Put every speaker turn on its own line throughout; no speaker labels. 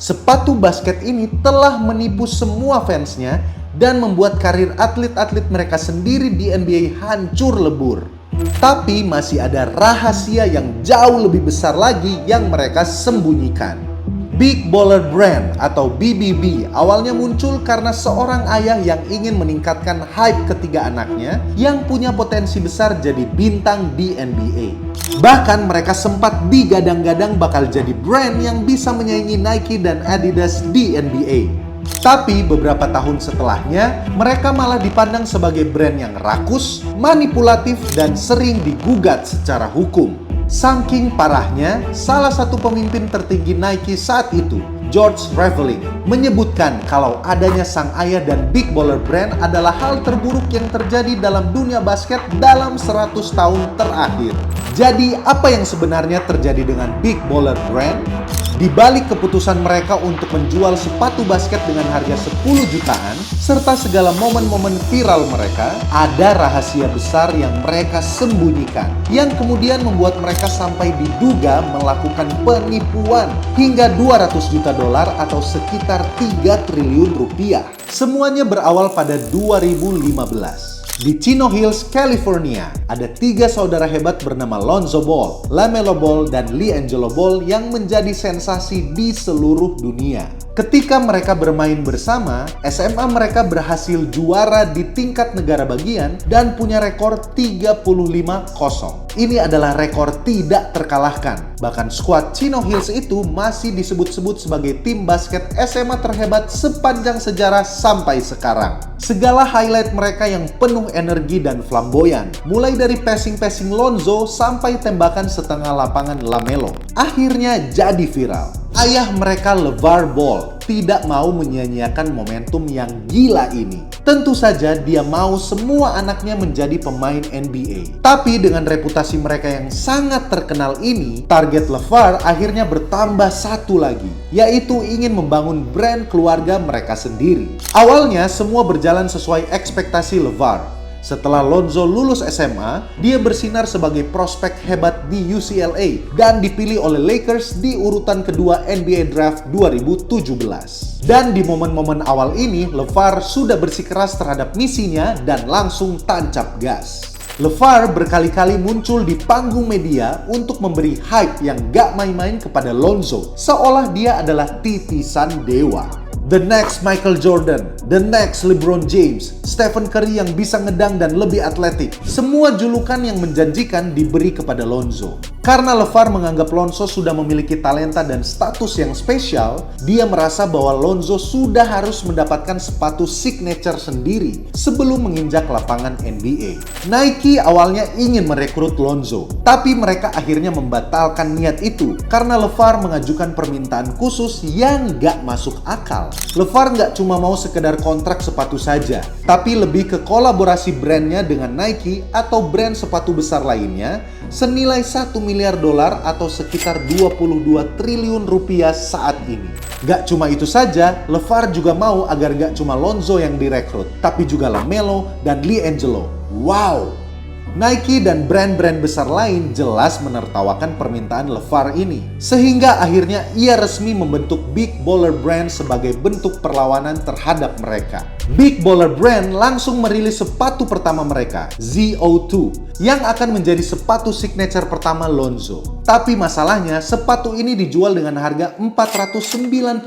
Sepatu basket ini telah menipu semua fansnya dan membuat karir atlet-atlet mereka sendiri di NBA hancur lebur. Tapi masih ada rahasia yang jauh lebih besar lagi yang mereka sembunyikan. Big Baller Brand atau BBB awalnya muncul karena seorang ayah yang ingin meningkatkan hype ketiga anaknya yang punya potensi besar jadi bintang di NBA. Bahkan mereka sempat digadang-gadang bakal jadi brand yang bisa menyaingi Nike dan Adidas di NBA. Tapi beberapa tahun setelahnya, mereka malah dipandang sebagai brand yang rakus, manipulatif, dan sering digugat secara hukum. Saking parahnya, salah satu pemimpin tertinggi Nike saat itu, George Reveling, menyebutkan kalau adanya sang ayah dan Big Baller Brand adalah hal terburuk yang terjadi dalam dunia basket dalam 100 tahun terakhir. Jadi, apa yang sebenarnya terjadi dengan Big Baller Brand? Di balik keputusan mereka untuk menjual sepatu basket dengan harga 10 jutaan, serta segala momen-momen viral mereka, ada rahasia besar yang mereka sembunyikan, yang kemudian membuat mereka sampai diduga melakukan penipuan hingga 200 juta dolar atau sekitar 3 triliun rupiah. Semuanya berawal pada 2015. Di Chino Hills, California, ada 3 saudara hebat bernama Lonzo Ball, LaMelo Ball, dan LiAngelo Ball yang menjadi sensasi di seluruh dunia. Ketika mereka bermain bersama, SMA mereka berhasil juara di tingkat negara bagian dan punya rekor 35-0. Ini adalah rekor tidak terkalahkan. Bahkan skuad Chino Hills itu masih disebut-sebut sebagai tim basket SMA terhebat sepanjang sejarah sampai sekarang. Segala highlight mereka yang penuh energi dan flamboyan, mulai dari passing-passing Lonzo sampai tembakan setengah lapangan LaMelo, akhirnya jadi viral. Ayah mereka, LeVar Ball, tidak mau menyia-nyiakan momentum yang gila ini. Tentu saja dia mau semua anaknya menjadi pemain NBA. Tapi dengan reputasi mereka yang sangat terkenal ini, target LeVar akhirnya bertambah satu lagi, yaitu ingin membangun brand keluarga mereka sendiri. Awalnya semua berjalan sesuai ekspektasi LeVar. Setelah Lonzo lulus SMA, dia bersinar sebagai prospek hebat di UCLA dan dipilih oleh Lakers di urutan kedua NBA Draft 2017. Dan di momen-momen awal ini, LeVar sudah bersikeras terhadap misinya dan langsung tancap gas. LeVar berkali-kali muncul di panggung media untuk memberi hype yang gak main-main kepada Lonzo, seolah dia adalah titisan dewa. The next Michael Jordan, the next LeBron James, Stephen Curry yang bisa ngedang dan lebih atletik. Semua julukan yang menjanjikan diberi kepada Lonzo. Karena LeVar menganggap Lonzo sudah memiliki talenta dan status yang spesial, dia merasa bahwa Lonzo sudah harus mendapatkan sepatu signature sendiri sebelum menginjak lapangan NBA. Nike awalnya ingin merekrut Lonzo, tapi mereka akhirnya membatalkan niat itu karena LeVar mengajukan permintaan khusus yang gak masuk akal. LeVar nggak cuma mau sekedar kontrak sepatu saja, tapi lebih ke kolaborasi brandnya dengan Nike atau brand sepatu besar lainnya senilai 1 miliar dolar atau sekitar 22 triliun rupiah saat ini. Gak cuma itu saja, LeVar juga mau agar gak cuma Lonzo yang direkrut, tapi juga LaMelo dan LiAngelo. Wow! Nike dan brand-brand besar lain jelas menertawakan permintaan LeVar ini. Sehingga akhirnya ia resmi membentuk Big Baller Brand sebagai bentuk perlawanan terhadap mereka. Big Baller Brand langsung merilis sepatu pertama mereka, ZO2, yang akan menjadi sepatu signature pertama Lonzo. Tapi masalahnya, sepatu ini dijual dengan harga $495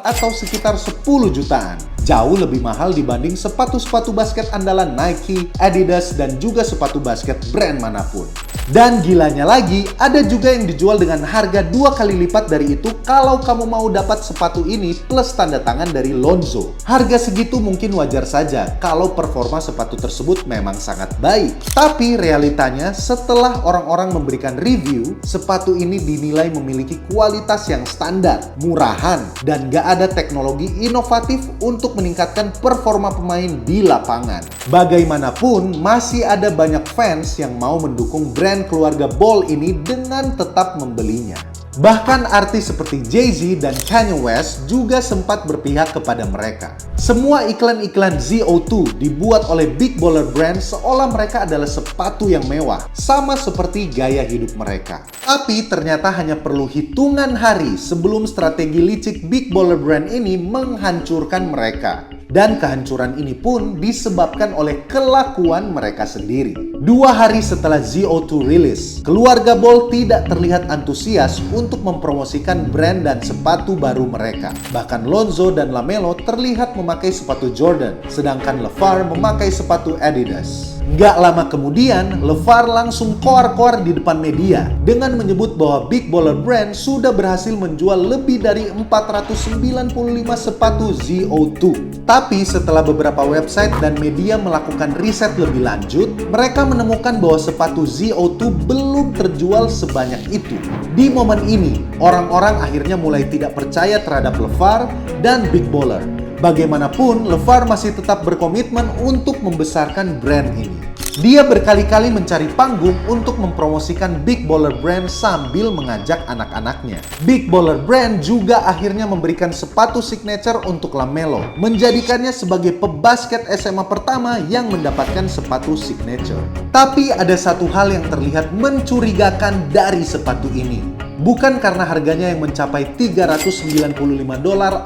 atau sekitar 10 jutaan. Jauh lebih mahal dibanding sepatu-sepatu basket andalan Nike, Adidas, dan juga sepatu basket brand manapun. Dan gilanya lagi, ada juga yang dijual dengan harga 2 kali lipat dari itu kalau kamu mau dapat sepatu ini plus tanda tangan dari Lonzo. Harga segitu mungkin wajar saja kalau performa sepatu tersebut memang sangat baik. Tapi realitanya, setelah orang-orang memberikan review, sepatu ini dinilai memiliki kualitas yang standar, murahan, dan gak ada teknologi inovatif untuk meningkatkan performa pemain di lapangan. Bagaimanapun, masih ada banyak fans yang mau mendukung brand keluarga Ball ini dengan tetap membelinya. Bahkan artis seperti Jay-Z dan Kanye West juga sempat berpihak kepada mereka. Semua iklan-iklan ZO2 dibuat oleh big baller brand seolah mereka adalah sepatu yang mewah, sama seperti gaya hidup mereka. Tapi ternyata hanya perlu hitungan hari sebelum strategi licik big baller brand ini menghancurkan mereka. Dan kehancuran ini pun disebabkan oleh kelakuan mereka sendiri. 2 hari setelah ZO2 rilis, keluarga Ball tidak terlihat antusias untuk mempromosikan brand dan sepatu baru mereka. Bahkan Lonzo dan LaMelo terlihat memakai sepatu Jordan, sedangkan LeVar memakai sepatu Adidas. Nggak lama kemudian, LeVar langsung koar-koar di depan media dengan menyebut bahwa Big Baller Brand sudah berhasil menjual lebih dari 495 sepatu ZO2. Tapi setelah beberapa website dan media melakukan riset lebih lanjut, mereka menemukan bahwa sepatu ZO2 belum terjual sebanyak itu. Di momen ini, orang-orang akhirnya mulai tidak percaya terhadap LeVar dan Big Baller. Bagaimanapun, LeVar masih tetap berkomitmen untuk membesarkan brand ini. Dia berkali-kali mencari panggung untuk mempromosikan Big Baller Brand sambil mengajak anak-anaknya. Big Baller Brand juga akhirnya memberikan sepatu signature untuk LaMelo, menjadikannya sebagai pebasket SMA pertama yang mendapatkan sepatu signature. Tapi ada satu hal yang terlihat mencurigakan dari sepatu ini. Bukan karena harganya yang mencapai $395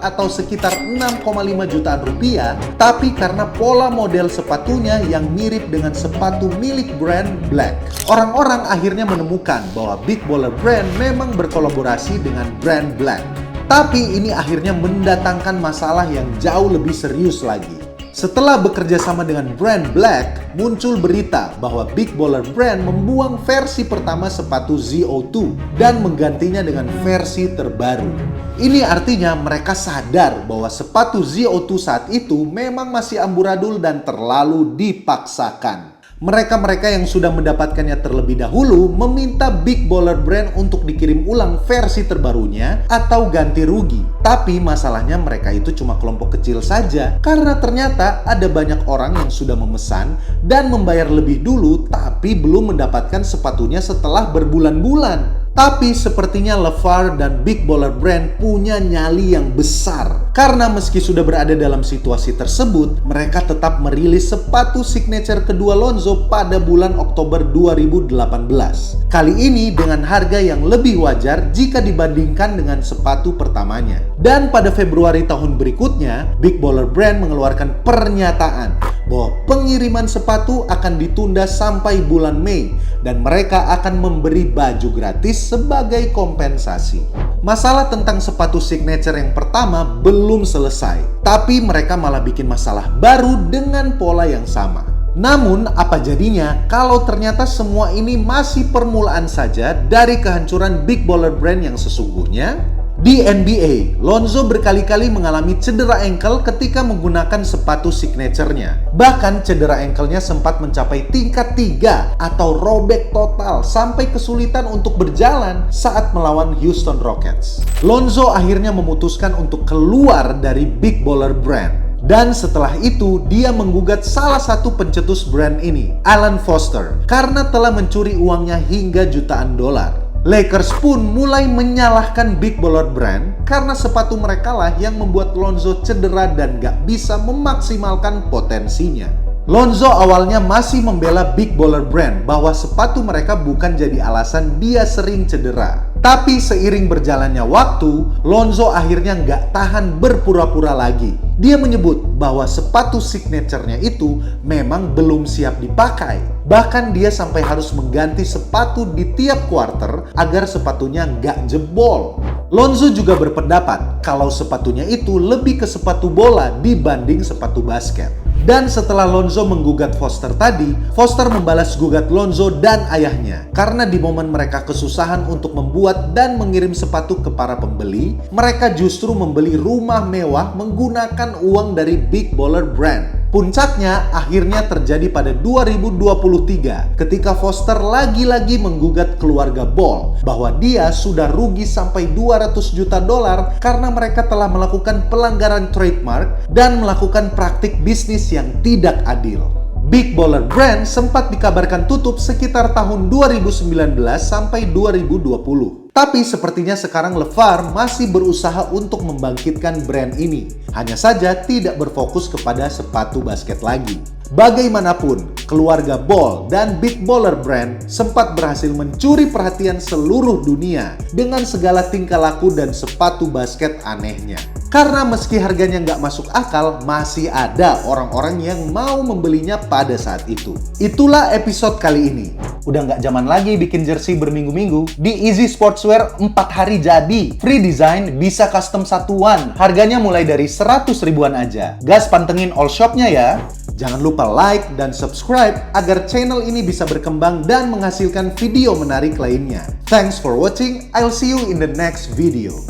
atau sekitar 6,5 jutaan rupiah, tapi karena pola model sepatunya yang mirip dengan sepatu milik brand Black. Orang-orang akhirnya menemukan bahwa Big Baller Brand memang berkolaborasi dengan brand Black. Tapi ini akhirnya mendatangkan masalah yang jauh lebih serius lagi. Setelah bekerja sama dengan brand Black, muncul berita bahwa Big Baller Brand membuang versi pertama sepatu ZO2 dan menggantinya dengan versi terbaru. Ini artinya mereka sadar bahwa sepatu ZO2 saat itu memang masih amburadul dan terlalu dipaksakan. Mereka-mereka yang sudah mendapatkannya terlebih dahulu meminta Big Baller Brand untuk dikirim ulang versi terbarunya atau ganti rugi. Tapi masalahnya mereka itu cuma kelompok kecil saja karena ternyata ada banyak orang yang sudah memesan dan membayar lebih dulu tapi belum mendapatkan sepatunya setelah berbulan-bulan. Tapi sepertinya LeVar dan Big Baller Brand punya nyali yang besar. Karena meski sudah berada dalam situasi tersebut, mereka tetap merilis sepatu signature kedua Lonzo pada bulan Oktober 2018. Kali ini dengan harga yang lebih wajar jika dibandingkan dengan sepatu pertamanya. Dan pada Februari tahun berikutnya, Big Baller Brand mengeluarkan pernyataan bahwa pengiriman sepatu akan ditunda sampai bulan Mei dan mereka akan memberi baju gratis sebagai kompensasi. Masalah tentang sepatu signature yang pertama belum selesai, tapi mereka malah bikin masalah baru dengan pola yang sama. Namun, apa jadinya kalau ternyata semua ini masih permulaan saja dari kehancuran Big Baller Brand yang sesungguhnya? Di NBA, Lonzo berkali-kali mengalami cedera ankle ketika menggunakan sepatu signature-nya. Bahkan cedera ankle-nya sempat mencapai tingkat 3 atau robek total sampai kesulitan untuk berjalan saat melawan Houston Rockets. Lonzo akhirnya memutuskan untuk keluar dari Big Baller Brand. Dan setelah itu, dia menggugat salah satu pencetus brand ini, Alan Foster, karena telah mencuri uangnya hingga jutaan dolar. Lakers pun mulai menyalahkan Big Baller Brand karena sepatu mereka lah yang membuat Lonzo cedera dan gak bisa memaksimalkan potensinya. Lonzo awalnya masih membela Big Baller Brand bahwa sepatu mereka bukan jadi alasan dia sering cedera. Tapi seiring berjalannya waktu, Lonzo akhirnya nggak tahan berpura-pura lagi. Dia menyebut bahwa sepatu signature-nya itu memang belum siap dipakai. Bahkan dia sampai harus mengganti sepatu di tiap quarter agar sepatunya nggak jebol. Lonzo juga berpendapat kalau sepatunya itu lebih ke sepatu bola dibanding sepatu basket. Dan setelah Lonzo menggugat Foster tadi, Foster membalas gugat Lonzo dan ayahnya. Karena di momen mereka kesusahan untuk membuat dan mengirim sepatu ke para pembeli, mereka justru membeli rumah mewah menggunakan uang dari Big Baller Brand. Puncaknya akhirnya terjadi pada 2023 ketika Foster lagi-lagi menggugat keluarga Ball bahwa dia sudah rugi sampai $200 juta karena mereka telah melakukan pelanggaran trademark dan melakukan praktik bisnis yang tidak adil. Big Baller Brand sempat dikabarkan tutup sekitar tahun 2019 sampai 2020. Tapi sepertinya sekarang LeVar masih berusaha untuk membangkitkan brand ini. Hanya saja tidak berfokus kepada sepatu basket lagi. Bagaimanapun, keluarga Ball dan Big Baller Brand sempat berhasil mencuri perhatian seluruh dunia dengan segala tingkah laku dan sepatu basket anehnya. Karena meski harganya nggak masuk akal, masih ada orang-orang yang mau membelinya pada saat itu. Itulah episode kali ini. Udah nggak zaman lagi bikin jersey berminggu-minggu. Di Easy Sportswear 4 hari jadi. Free design, bisa custom satuan. Harganya mulai dari 100 ribuan aja. Gas pantengin all shopnya ya. Jangan lupa like dan subscribe agar channel ini bisa berkembang dan menghasilkan video menarik lainnya. Thanks for watching. I'll see you in the next video.